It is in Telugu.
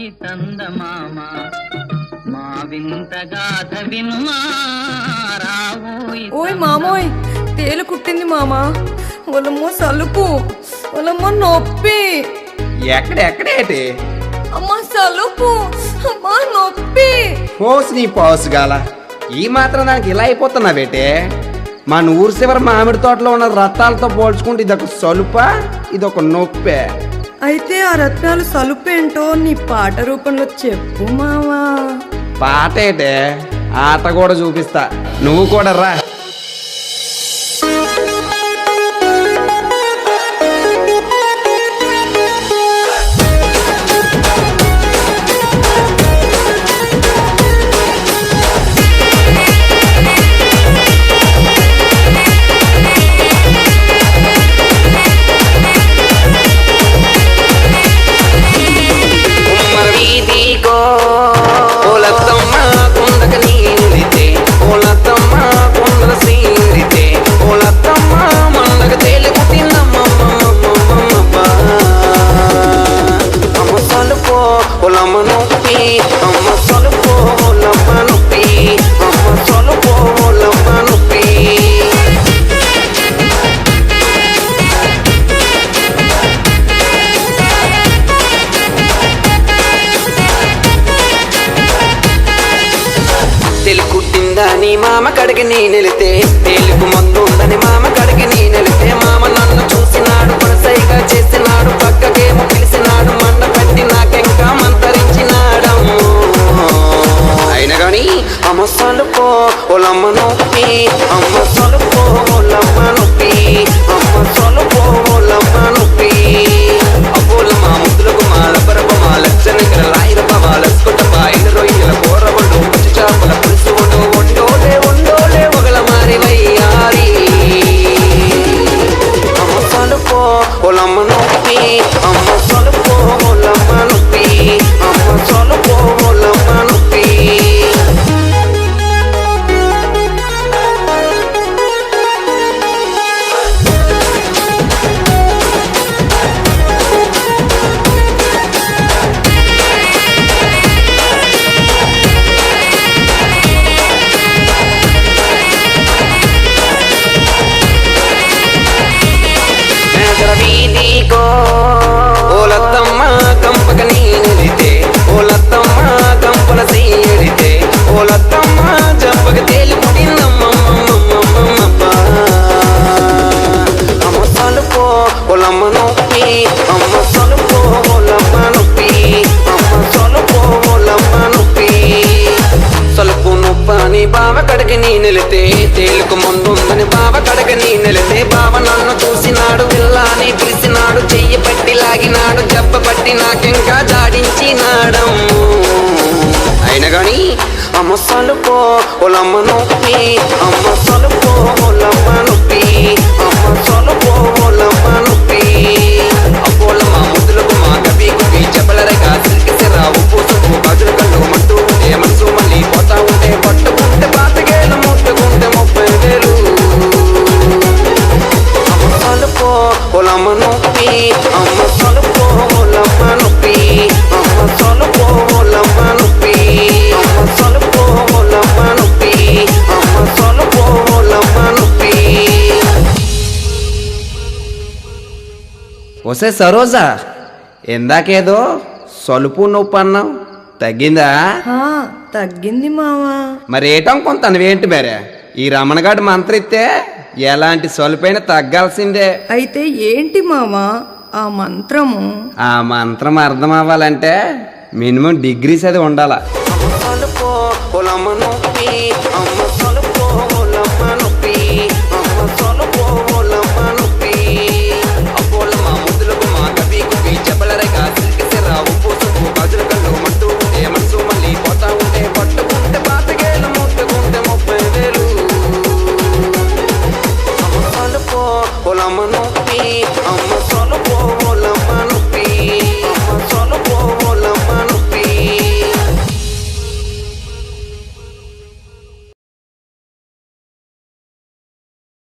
ఈ చందమామ మా వింత గాథ వినుమా రావోయ్. ఓయ్ మామోయ్, తేలు కుట్టింది మామా. ఒలమ్మో సలుపు, ఒలమ్మో నొప్పి. ఎక్కడేటి అమ్మా సలుపు, అమ్మా నొప్పి. పోసు నీ పోసు గాల ఈ మాత్రం నాకు ఇలా అయిపోతున్నావేటే. మన ఊరు చివర మామిడి తోటలో ఉన్న రత్తాలతో పోల్చుకుంటే ఇదొక సలుప, ఇదొక నొప్పే. అయితే ఆ రత్నాలు సలుపేంటో నీ పాట రూపంలో చెప్పు మావా. పాట ఏటే, ఆట కూడా చూపిస్తా, నువ్వు కూడా రా. తెలుకుట్టిందని మామ కడిగి నీ నెలితే, తేలుకు మందు ఉందని మామ కడిగి నీ నెలితే, మామ నన్ను చూసినాడు, కొనసైగా చేసినాడు, పక్కకేమో పిలిచినాడు, మండ పెట్టి నాకెంకా మంతరించినాడమ్ము. అయినా గాని అమ్మ సలుపో ఒలమ్మ నొప్పి, అమ్మ సలుపో ఒలమ్మ నొప్పి, అమ్మ సలుపో ఒలమ్మ నొప్పి. అబ్బోల మా ముద్దులకు మాల పరప మా లక్షణ రాయిరప వాళ్ళస్కుంట బాయిల రొయ్యల కూరబడు పచ్చి చేపల పులుసు వండోలే వండోలే ఒకల మారి వయ్యారి. అమ్మ సలుపో ఒలమ్మ నొప్పి, అమ్మ సలుపో ఒలమ్మ నొప్పి, అమ్మ సలుపో ఒలమ్మ నొప్పి. వీధికో ఓలత్తమ్మ కంపక నీనిదితే, ఓలత్తమ్మ కంపల సీయడితే, ఓలత్తమ్మ జంపక తేలి పుట్టిందమ్మమ్మమ్మమ్మమ్మ. అమ్మ సలుపో ఒలమ్మ నొప్పి, అమ్మ సలుపో ఒలమ్మ నొప్పి, అమ్మ సలుపో ఒలమ్మ నొప్పి. సలుపు నొప్పని బావ కడకి నీ నెలితే, తేలుకు ముందుందని బావ కడక నీ నెలితే, బావ నన్ను చూసినాడు, పిల్లాని పిలిచినాడు, చెయ్యి పట్టి లాగినాడు, జబ్బ పట్టి నాకెంకా జాడించినాడమ్ము. అయినా గాని అమ్మ సలుపో ఒలమ్మ నొప్పి, అమ్మ సలుపో ఒలమ్మ నొప్పి, అమ్మ సలుపో ఒలమ్మ నొప్పి. అబ్బోల మా ముద్దులకు మా కవి కువి చెప్పలరగా సిరికిసిరా ఉప్పు సుప్పు గాజుల కళ్ళు మంటూ ఉంటే మనసు మళ్ళీ పోతా ఉంటే, పట్టుకుంటే పాతగేలు ముట్టుకుంటే 30,000. అమ్మ సలుపో ఒలమ్మ నొప్పి, అమ్మ సలుపో ఒలమ్మ నొప్పి, అమ్మ సలుపో ఒలమ్మ నొప్పి, అమ్మ సలుపో ఒలమ్మ నొప్పి, అమ్మ సలుపో ఒలమ్మ నొప్పి. ఒసే సరోజా, ఇందాకేదో సలుపు నొప్పి అన్నావు, తగ్గిందా? తగ్గింది మావా. మరి ఏటం కొంత నువ్వేంటి మరే, ఈ రమణగాడు మంత్రిస్తే ఎలాంటి సొలుపైన తగ్గాల్సిందే. అయితే ఏంటి మావా ఆ మంత్రము? ఆ మంత్రం అర్థం అవ్వాలంటే మినిమం డిగ్రీ చదివి ఉండాల. అమ్మ సలుపో ఒలమ్మ నొప్పి, అమ్మ సలుపో ఒలమ్మ నొప్పి, అమ్మ సలుపో ఒలమ్మ నొప్పి. అబ్బోల మా ముద్దులకు మా కవి కువి చెప్పలరగా సిరికిసిరా ఉప్పు సుప్పు గాజుల కళ్ళు మంటూ ఉంటే మనసు మళ్ళీ పోతా ఉంటే, పట్టుకుంటే పాతగేలు ముట్టుకుంటే 30,000. అమ్మ సలుపో ఒలమ్మ